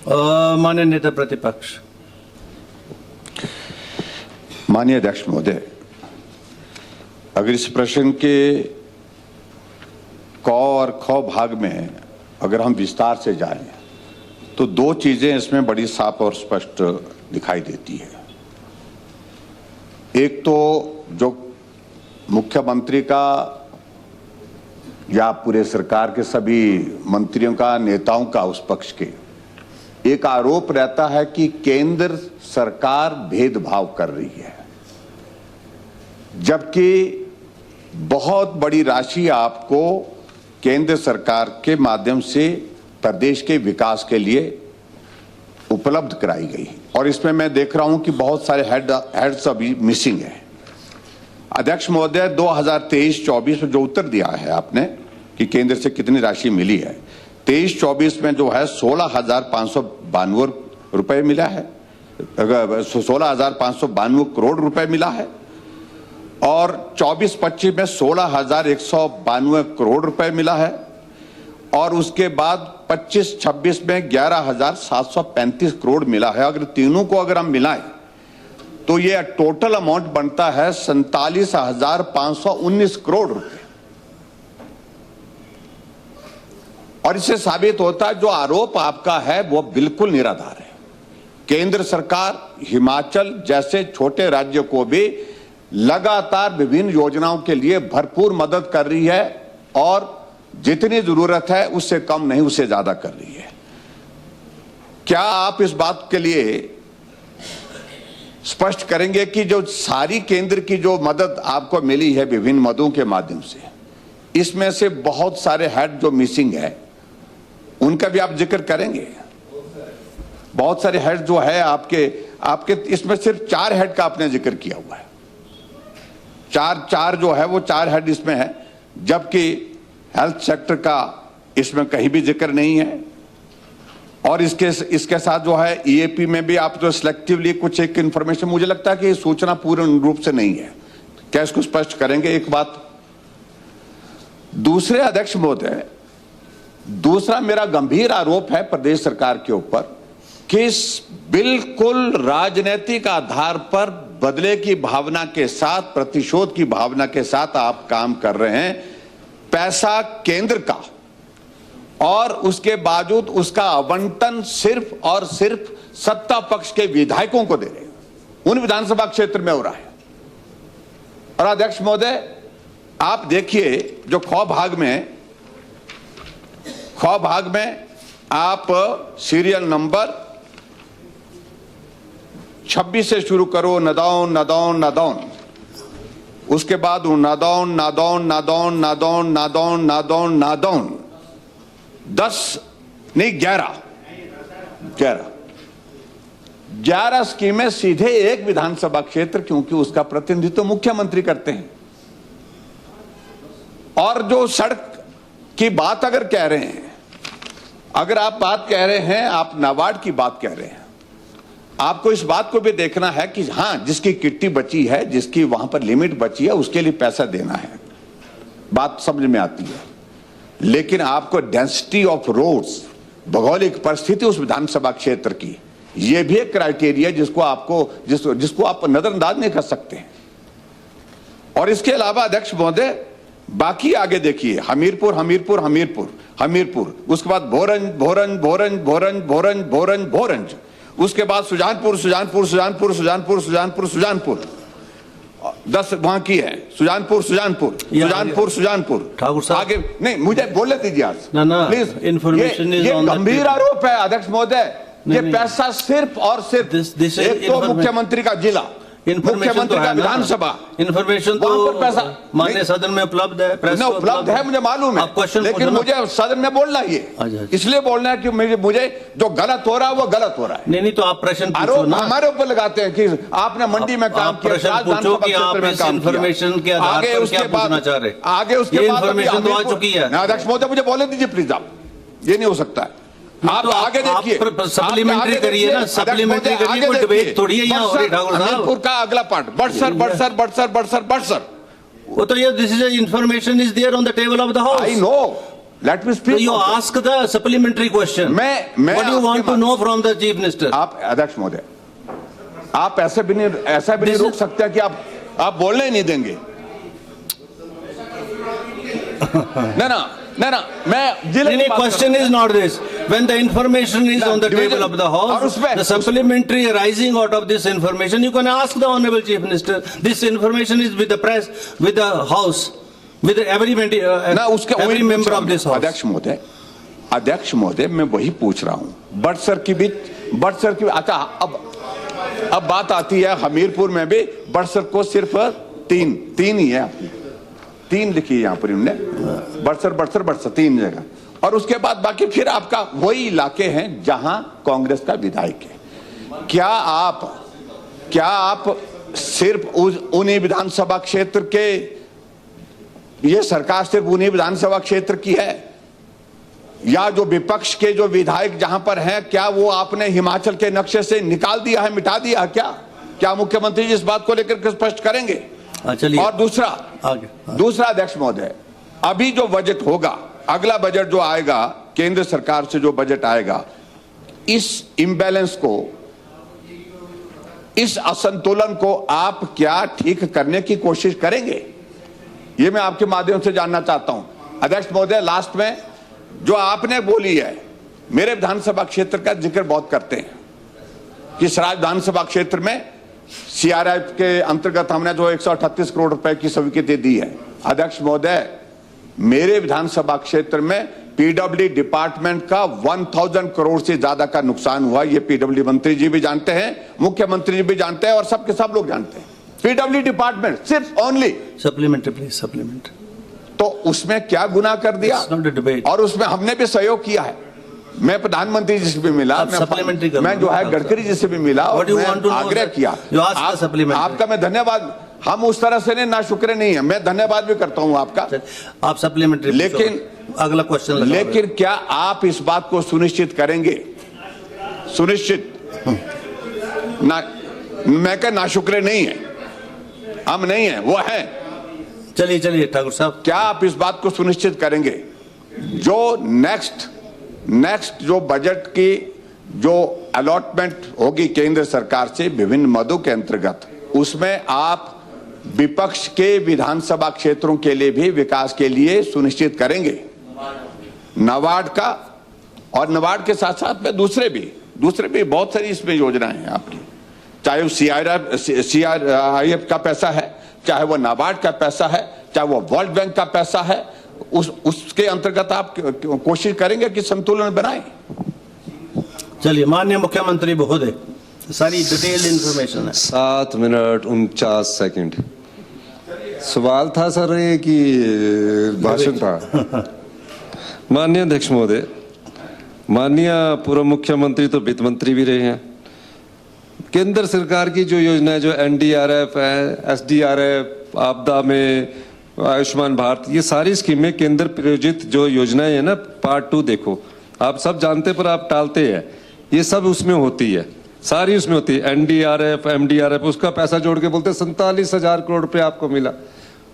माननीय नेता प्रतिपक्ष। माननीय अध्यक्ष महोदय, अगर इस प्रश्न के क और ख भाग में अगर हम विस्तार से जाएं तो दो चीजें इसमें बड़ी साफ और स्पष्ट दिखाई देती है। एक तो जो मुख्यमंत्री का या पूरे सरकार के सभी मंत्रियों का, नेताओं का, उस पक्ष के एक आरोप रहता है कि केंद्र सरकार भेदभाव कर रही है, जबकि बहुत बड़ी राशि आपको केंद्र सरकार के माध्यम से प्रदेश के विकास के लिए उपलब्ध कराई गई। और इसमें मैं देख रहा हूं कि बहुत सारे हेड्स अभी मिसिंग है। अध्यक्ष महोदय, 2023-24 में जो उत्तर दिया है आपने कि केंद्र से कितनी राशि मिली है, 23-24 में जो है 16,592 रुपए मिला है, 16,592 करोड़ रुपए मिला है। और 24-25 में 16,192 करोड़ रुपए मिला है। और उसके बाद 25-26 में 11,735 करोड़ मिला है। अगर तीनों को अगर हम मिलाएं तो ये टोटल अमाउंट बनता है 47,519 करोड़ रुपए। और इससे साबित होता है जो आरोप आपका है वो बिल्कुल निराधार है। केंद्र सरकार हिमाचल जैसे छोटे राज्य को भी लगातार विभिन्न योजनाओं के लिए भरपूर मदद कर रही है और जितनी जरूरत है उससे कम नहीं, उससे ज्यादा कर रही है। क्या आप इस बात के लिए स्पष्ट करेंगे कि जो सारी केंद्र की जो मदद आपको मिली है विभिन्न मदों के माध्यम से, इसमें से बहुत सारे हेड जो मिसिंग है उनका भी आप जिक्र करेंगे? बहुत सारे हेड जो है आपके इसमें सिर्फ 4 हेड का आपने जिक्र किया हुआ है। चार जो है वो 4 हेड इसमें है, जबकि हेल्थ सेक्टर का इसमें कहीं भी जिक्र नहीं है। और इसके साथ जो है ईएपी में भी आप जो सिलेक्टिवली कुछ एक इंफॉर्मेशन, मुझे लगता है कि सूचना पूर्ण रूप से नहीं है। क्या इसको स्पष्ट करेंगे? एक बात। दूसरे अध्यक्ष महोदय, दूसरा मेरा गंभीर आरोप है प्रदेश सरकार के ऊपर कि बिल्कुल राजनीतिक आधार पर बदले की भावना के साथ, प्रतिशोध की भावना के साथ आप काम कर रहे हैं। पैसा केंद्र का और उसके बावजूद उसका आवंटन सिर्फ और सिर्फ सत्ता पक्ष के विधायकों को दे रहे हैं, उन विधानसभा क्षेत्र में हो रहा है। और अध्यक्ष महोदय, आप देखिए जो ख भाग में आप सीरियल नंबर 26 से शुरू करो, नदौन नदौन नदौन, उसके बाद नादौन नादौन नादौन नादौन नादौन नादौन नादौन 10 नहीं 11 स्कीमें सीधे एक विधानसभा क्षेत्र, क्योंकि उसका प्रतिनिधित्व मुख्यमंत्री करते हैं। और जो सड़क की बात अगर कह रहे हैं, अगर आप बात कह रहे हैं, आप नाबार्ड की बात कह रहे हैं, आपको इस बात को भी देखना है कि हां, जिसकी किट्टी बची है, जिसकी वहां पर लिमिट बची है, उसके लिए पैसा देना है। बात समझ में आती है। लेकिन आपको डेंसिटी ऑफ रोड्स, भौगोलिक परिस्थिति उस विधानसभा क्षेत्र की, यह भी एक क्राइटेरिया जिसको आप नजरअंदाज नहीं कर सकते हैं। और इसके अलावा अध्यक्ष महोदय, बाकी आगे देखिए, हमीरपुर हमीरपुर हमीरपुर हमीरपुर, उसके बाद भोरंज भोरंज भोरंज भोरंज भोरंज भोरंज भोरंज, उसके बाद सुजानपुर सुजानपुर सुजानपुर सुजानपुर सुजानपुर सुजानपुर 10 वहां की है, सुजानपुर सुजानपुर सुजानपुर सुजानपुर। ठाकुर साहब आगे नहीं, मुझे बोलने दीजिए आज प्लीज। इंफॉर्मेशन ये गंभीर आरोप है अध्यक्ष महोदय। ये पैसा सिर्फ और सिर्फ एक तो मुख्यमंत्री का जिला, मुख्यमंत्री का विधानसभा, इन्फॉर्मेशन तो पैसा माननीय सदन में उपलब्ध है, प्रेस उपलब्ध है, मुझे मालूम है, लेकिन मुझे सदन में बोलना ही है। इसलिए बोलना है कि मुझे जो गलत हो रहा है वो गलत हो रहा है। नहीं तो आप प्रश्न आरोप हमारे ऊपर लगाते हैं कि आपने मंडी में काम किया, इन्फॉर्मेशन के आधार पर क्या पूछना चाह रहे? आगे उसके बाद इन्फॉर्मेशन तो आ चुकी है। अध्यक्ष महोदय, मुझे बोलने दीजिए प्लीज। आप ये नहीं हो सकता है। आप तो आगे देखिए, सप्लीमेंट्री करिए ना, सप्लीमेंट्री करिए, कोई डिबेट थोड़ी है यहाँ हो रही। ठाकुर साहब, हमीरपुर का अगला पार्ट, बड़सर बड़सर बड़सर बड़सर बड़सर, वो तो ये this is information is there on the table of the house. I know, let me So speak. you ask the supplementary question. मैं What do you want आपके to know from the chief minister? आप अध्यक्ष महोदय, आप ऐसा भी नहीं This रोक is- सकते कि आप बोलने ही नहीं देंगे। ना मैं जिले Any question is not this. When the information is on the division- table of the और house, उसमें- the supplementary arising out of this information, you can ask the honorable chief minister. This information is with the press, with the house, with every ना उसके every वही member पूछ of this रहा हूं। house. अध्यक्ष महोदय मैं वही पूछ रहा हूं। बटसर की अच्छा अब बात आती है हमीरपुर में भी बटसर को सिर्फ तीन ही है, आपकी तीन लिखी है यहां पर इन्होंने, बटसर 3 जगह, और उसके बाद बाकी फिर आपका वही इलाके हैं जहां कांग्रेस का विधायक है। क्या आप सिर्फ उन्हीं विधानसभा क्षेत्र के, ये सरकार सिर्फ उन्हीं विधानसभा क्षेत्र की है, या जो विपक्ष के जो विधायक जहां पर हैं, क्या वो आपने हिमाचल के नक्शे से निकाल दिया है, मिटा दिया है? क्या मुख्यमंत्री जी इस बात को लेकर स्पष्ट करेंगे? चलिए। और दूसरा अध्यक्ष महोदय, अभी जो बजट होगा, अगला बजट जो आएगा केंद्र सरकार से, जो बजट आएगा, इस इंबैलेंस को, इस असंतुलन को आप क्या ठीक करने की कोशिश करेंगे? ये मैं आपके माध्यम से जानना चाहता हूं। अध्यक्ष महोदय, लास्ट में जो आपने बोली है, मेरे विधानसभा क्षेत्र का जिक्र बहुत करते हैं कि सराज विधानसभा क्षेत्र में सीआरएफ के अंतर्गत हमने जो 138 करोड़ रुपए की स्वीकृति दी है। अध्यक्ष महोदय, मेरे विधानसभा क्षेत्र में पीडब्ल्यू डिपार्टमेंट का 1000 करोड़ से ज्यादा का नुकसान हुआ। ये पीडब्ल्यू मंत्री जी भी जानते हैं, मुख्यमंत्री जी भी जानते हैं, और सब लोग जानते हैं। पीडब्ल्यू डिपार्टमेंट सिर्फ ओनली Supplementary, please, supplementary. तो उसमें क्या गुनाह कर दिया? It's not a debate. और उसमें हमने भी सहयोग किया है। मैं प्रधानमंत्री जी से भी मिला, आप supplementary कर मैं जो है गडकरी जी से भी मिला, What और do you want to मैं know, आग्रह sir? किया। You ask the supplementary. आपका मैं धन्यवाद, हम उस तरह से नहीं, ना शुक्र नहीं है, मैं धन्यवाद भी करता हूं आपका। आप सप्लीमेंट्री, लेकिन अगला क्वेश्चन लगा। लेकिन क्या आप इस बात को सुनिश्चित करेंगे, ना मैं कह ना शुक्र नहीं है, हम नहीं है, वो है। चलिए ठाकुर साहब, क्या आप इस बात को सुनिश्चित करेंगे जो नेक्स्ट जो बजट की जो अलॉटमेंट होगी केंद्र सरकार से विभिन्न मदों के अंतर्गत, उसमें आप विपक्ष के विधानसभा क्षेत्रों के लिए भी विकास के लिए सुनिश्चित करेंगे? नाबार्ड का, और नाबार्ड के साथ साथ में दूसरे भी बहुत सारी इसमें योजनाएं हैं आपकी, चाहे वो सीआरआईएफ का पैसा है, चाहे वो नाबार्ड का पैसा है, चाहे वो वर्ल्ड बैंक का पैसा है, उसके अंतर्गत आप कोशिश करेंगे कि संतुलन बनाएं? चलिए, माननीय मुख्यमंत्री महोदय, सारी डिटेल्ड इंफॉर्मेशन है। 7 मिनट 49 सेकंड। सवाल था सर ये कि भाषण था? माननीय अध्यक्ष महोदय, माननीय पूर्व मुख्यमंत्री तो वित्त मंत्री भी रहे हैं। केंद्र सरकार की जो योजना है, जो एनडीआरएफ है, एसडीआरएफ, आपदा में आयुष्मान भारत, ये सारी स्कीमें केंद्र प्रायोजित जो योजनाएं है ना, पार्ट 2 देखो, आप सब जानते पर आप टालते हैं, ये सब उसमें होती है, सारी उसमें होती है। एनडीआरएफ, एमडीआरएफ, उसका पैसा जोड़ के बोलते 47,000 करोड़ रुपए आपको मिला।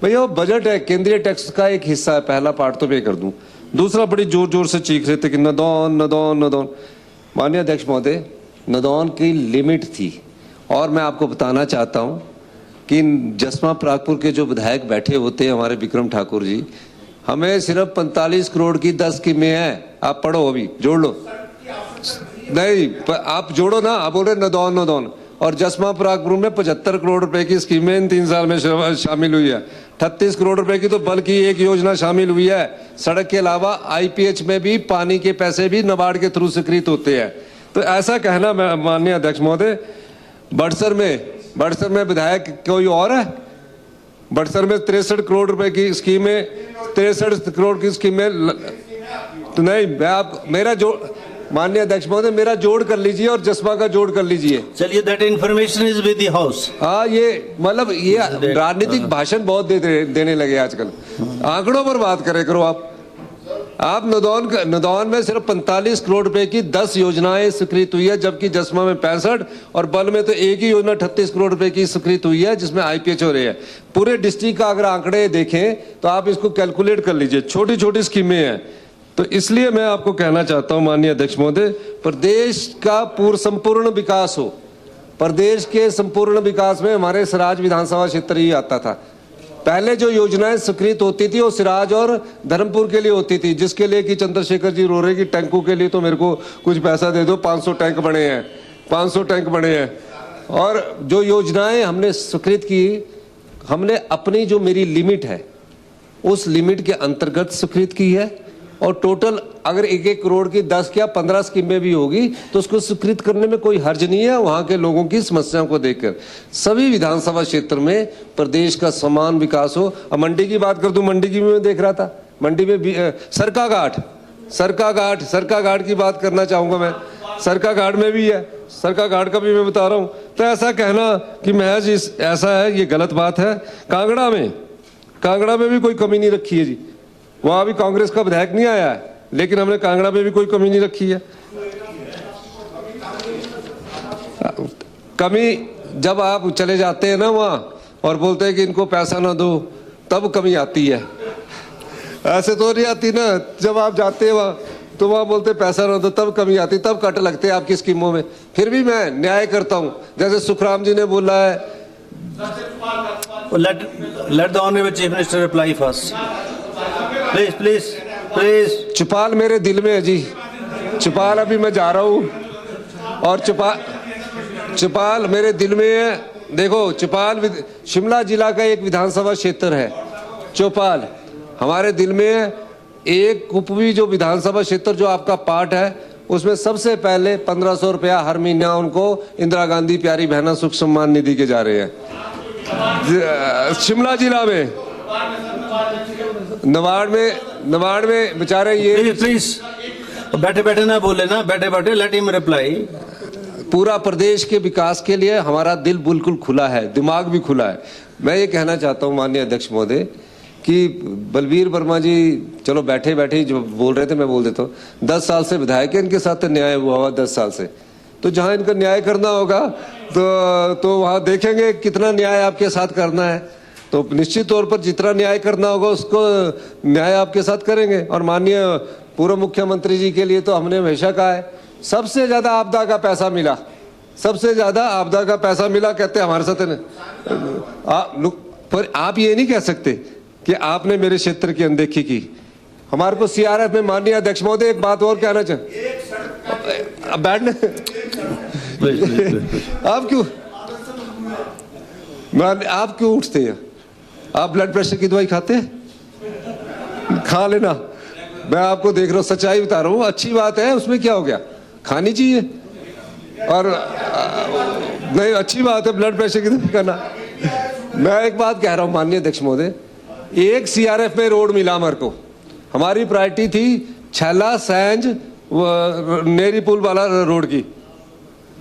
भैया वो बजट है, केंद्रीय टैक्स का एक हिस्सा है, पहला पार्ट तो मैं कर दूं। दूसरा, बड़ी जोर जोर से चीख रहे थे कि नदौन। माननीय अध्यक्ष महोदय, नदौन की लिमिट थी, और मैं आपको बताना चाहता हूं कि जसमा प्रागपुर के जो विधायक बैठे होते हैं हमारे विक्रम ठाकुर जी, हमें सिर्फ 45 करोड़ की 10 स्कीमें हैं। आप पढ़ो, अभी जोड़ लो, नहीं आप जोड़ो ना, आप बोल रहे नदौन, और जसमा प्रागपुर में 75 करोड़ रुपए की स्कीमें इन 3 साल में शामिल हुई है। 38 करोड़ रुपए की तो बल्कि एक योजना शामिल हुई है। सड़क के अलावा आईपीएच में भी पानी के पैसे भी नाबार्ड के थ्रू स्वीकृत होते हैं। तो ऐसा कहना, माननीय अध्यक्ष महोदय, बड़सर में विधायक कोई और है? बड़सर में 63 करोड़ रुपए की स्कीमें, 63 करोड़ की स्कीमें तो नहीं, मैं आप मेरा जो माननीय अध्यक्ष महोदय, मेरा जोड़ कर लीजिए और जसपा का जोड़ कर लीजिए। चलिए, that information is with the house. हाँ, ये मतलब ये राजनीतिक भाषण बहुत देने लगे आजकल। आंकड़ों पर बात करे करो आप नदौन में सिर्फ 45 करोड़ रुपए की 10 योजनाएं स्वीकृत हुई है, जबकि जसमा में 65, और बल में तो एक ही योजना 38 करोड़ रुपए की स्वीकृत हुई है, जिसमें आईपीएच हो रही है। पूरे डिस्ट्रिक्ट का अगर आंकड़े देखें तो आप इसको कैलकुलेट कर लीजिए। छोटी छोटी स्कीमें हैं, तो इसलिए मैं आपको कहना चाहता हूं माननीय अध्यक्ष महोदय, प्रदेश का संपूर्ण विकास हो। प्रदेश के संपूर्ण विकास में हमारे सिराज विधानसभा क्षेत्र ही आता था। पहले जो योजनाएं स्वीकृत होती थी वो सिराज और धर्मपुर के लिए होती थी, जिसके लिए कि चंद्रशेखर जी रो रहे कि टैंकों के लिए तो मेरे को कुछ पैसा दे दो, 500 टैंक बने हैं, 500 टैंक बने हैं। और जो योजनाएं हमने स्वीकृत की, हमने अपनी जो मेरी लिमिट है उस लिमिट के अंतर्गत स्वीकृत की है। और टोटल अगर 1-1 करोड़ की 10 या 15 स्कीमें भी होगी तो उसको स्वीकृत करने में कोई हर्ज नहीं है। वहां के लोगों की समस्याओं को देखकर सभी विधानसभा क्षेत्र में प्रदेश का समान विकास हो। अब मंडी की बात कर दूं, मंडी की भी मैं देख रहा था, मंडी में सरका घाट की बात करना चाहूंगा मैं। सरका घाट में भी है, सरका घाट का भी मैं बता रहा हूं। तो ऐसा कहना कि महज ऐसा है, ये गलत बात है। कांगड़ा में भी कोई कमी नहीं रखी है जी, वहां भी कांग्रेस का विधायक नहीं आया है, लेकिन हमने कांगड़ा में भी कोई कमी नहीं रखी है। कमी जब आप चले जाते हैं ना वहां और बोलते हैं कि इनको पैसा ना दो, तब कमी आती है। ऐसे तो नहीं आती ना, जब आप जाते हैं वहां तो वहां बोलते पैसा ना दो, तब कमी आती, तब कट लगते हैं आपकी स्कीमों में। फिर भी मैं न्याय करता हूं, जैसे सुखराम जी ने बोला है। Let the Honorable Chief Minister reply first. Please. Chupal मेरे दिल में है जी। चुपाल अभी मैं जा रहा हूँ और चुपाल मेरे दिल में है। देखो, चुपाल शिमला जिला का एक विधानसभा क्षेत्र है। चौपाल हमारे दिल में है। एक कुपवी जो विधानसभा क्षेत्र जो आपका पार्ट है, उसमें सबसे पहले 1500 रुपया हर महीना उनको इंदिरा गांधी प्यारी बहना सुख सम्मान निधि के जा रहे हैं। शिमला जिला में नवाड़ में बेचारे ये प्लीज बैठे ना बोले ना, बैठे लेट हिम रिप्लाई। पूरा प्रदेश के विकास के लिए हमारा दिल बिल्कुल खुला है, दिमाग भी खुला है। मैं ये कहना चाहता हूँ माननीय अध्यक्ष महोदय कि बलवीर वर्मा जी चलो बैठे ही जो बोल रहे थे मैं बोल देता हूँ। 10 साल से विधायक है, इनके साथ न्याय हुआ 10 साल से, तो जहां इनका न्याय करना होगा तो वहां देखेंगे कितना न्याय आपके साथ करना है। तो निश्चित तौर पर जितना न्याय करना होगा उसको न्याय आपके साथ करेंगे। और माननीय पूर्व मुख्यमंत्री जी के लिए तो हमने हमेशा कहा है, सबसे ज्यादा आपदा का पैसा मिला, कहते हैं हमारे साथ। पर आप ये नहीं कह सकते कि आपने मेरे क्षेत्र की अनदेखी की। हमारे को सीआरएफ में माननीय अध्यक्ष महोदय एक बात और कहना चाहते, बैठने आप क्यों उठते हैं? आप ब्लड प्रेशर की दवाई खाते हैं? खा लेना, मैं आपको देख रहा हूँ, सच्चाई बता रहा हूँ। अच्छी बात है, उसमें क्या हो गया, खानी चाहिए। और नहीं, अच्छी बात है ब्लड प्रेशर की दवाई खाना। मैं एक बात कह रहा हूँ माननीय अध्यक्ष महोदय, एक सीआरएफ में रोड मिला हमारे को। हमारी प्रायोरिटी थी छैला सैंज नेरी पुल वाला रोड की।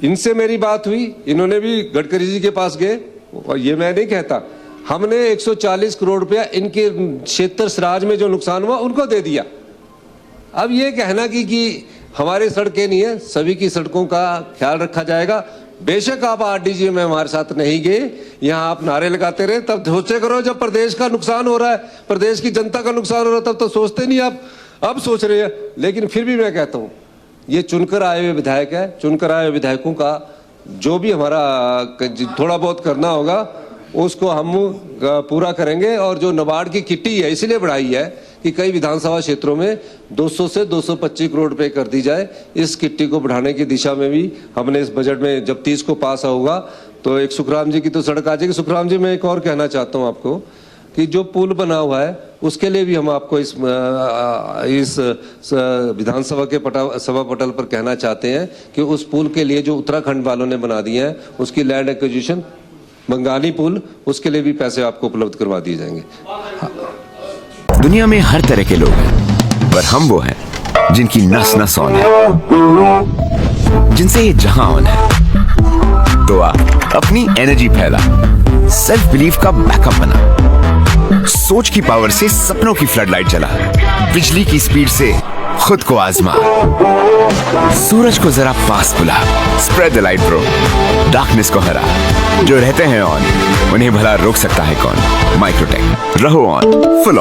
इनसे मेरी बात हुई, इन्होंने भी गडकरी जी के पास गए, और ये मैं नहीं कहता, हमने 140 करोड़ रुपया इनके क्षेत्र सिराज में जो नुकसान हुआ उनको दे दिया। अब ये कहना कि हमारी सड़कें नहीं है, सभी की सड़कों का ख्याल रखा जाएगा। बेशक आप आरडीजी में हमारे साथ नहीं गए, यहाँ आप नारे लगाते रहे, तब सोचे करो जब प्रदेश का नुकसान हो रहा है, प्रदेश की जनता का नुकसान हो रहा है, तब तो सोचते नहीं आप, अब सोच रहे हैं। लेकिन फिर भी मैं कहता हूँ, ये चुनकर आए हुए विधायक है, चुनकर आए हुए विधायकों का जो भी हमारा थोड़ा बहुत करना होगा उसको हम पूरा करेंगे। और जो नाबार्ड की किट्टी है इसलिए बढ़ाई है कि कई विधानसभा क्षेत्रों में 200 से 225 करोड़ रुपए कर दी जाए। इस किट्टी को बढ़ाने की दिशा में भी हमने इस बजट में, जब 30 को पास होगा तो एक सुखराम जी की तो सड़क आ जाएगी। सुखराम जी, मैं एक और कहना चाहता हूँ आपको कि जो पुल बना हुआ है उसके लिए भी हम आपको इस विधानसभा के सभा पटल पर कहना चाहते हैं कि उस पुल के लिए जो उत्तराखंड वालों ने बना दिए हैं, उसकी लैंड एक्विजिशन बंगाली पुल, उसके लिए भी पैसे आपको उपलब्ध करवा दिए जाएंगे। दुनिया में हर तरह के लोग हैं, पर हम वो हैं जिनकी नस नस ऑन है, जिनसे ये जहां ऑन है। तो आप अपनी एनर्जी फैला, सेल्फ बिलीफ का बैकअप बना, सोच की पावर से सपनों की फ्लडलाइट जला, बिजली की स्पीड से खुद को आजमा, सूरज को जरा पास बुला, spread the light bro, darkness को हरा। जो रहते हैं ऑन उन्हें भला रोक सकता है कौन? माइक्रोटेक, रहो ऑन, फुल ऑन।